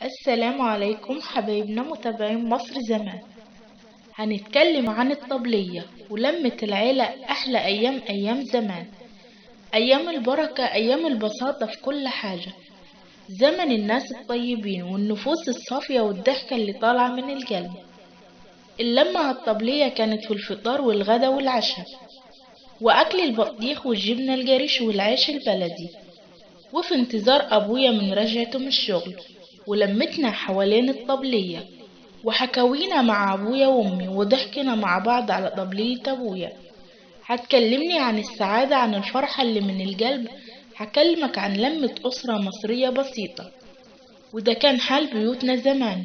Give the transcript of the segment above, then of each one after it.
السلام عليكم حبايبنا متابعين مصر زمان. هنتكلم عن الطبلية ولمة العيلة. أحلى أيام زمان، أيام البركة، أيام البساطة في كل حاجة، زمن الناس الطيبين والنفوس الصافية والضحكة اللي طالعة من القلب. اللمة على الطبلية كانت في الفطار والغدا والعشاء، وأكل البطيخ والجبنة الجريش والعيش البلدي، وفي انتظار أبويا من رجعته من الشغل، ولمتنا حوالين الطبلية وحكاوينا مع أبويا وأمي وضحكنا مع بعض على طبلية أبويا. هتكلمني عن السعادة، عن الفرحة اللي من القلب. هكلمك عن لمة أسرة مصرية بسيطة، وده كان حال بيوتنا زمان،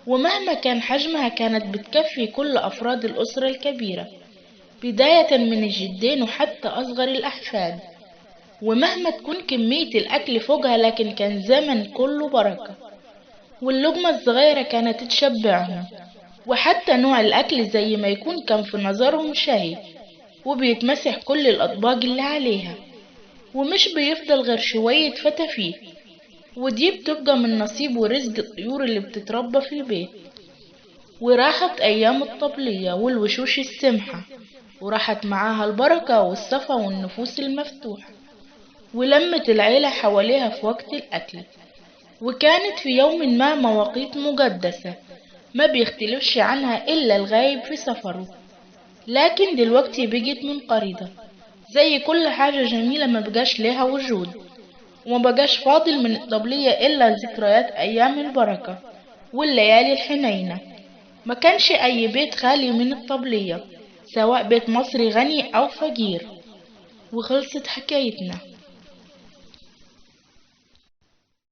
ومهما كان حجمها كانت بتكفي كل أفراد الأسرة الكبيرة، بداية من الجدين وحتى أصغر الأحفاد. ومهما تكون كمية الأكل فوقها، لكن كان زمن كله بركة، واللقمة الصغيرة كانت تشبعهم. وحتى نوع الأكل زي ما يكون كان في نظرهم شهي، وبيتمسح كل الأطباق اللي عليها، ومش بيفضل غير شوية فتافيت، ودي بتبقى من نصيب ورزق الطيور اللي بتتربى في البيت. وراحت أيام الطبلية والوشوش السمحة، وراحت معاها البركة والصفا والنفوس المفتوحة، ولمت العيلة حواليها في وقت الأكل. وكانت في يوم ما مواقيت مقدسة ما بيختلفش عنها إلا الغايب في سفره، لكن دلوقتي بقت منقرضة. زي كل حاجة جميلة ما بقاش لها وجود، وما بقاش فاضل من الطبلية إلا ذكريات أيام البركة والليالي الحنينة. ما كانش أي بيت خالي من الطبلية، سواء بيت مصري غني أو فقير. وخلصت حكايتنا.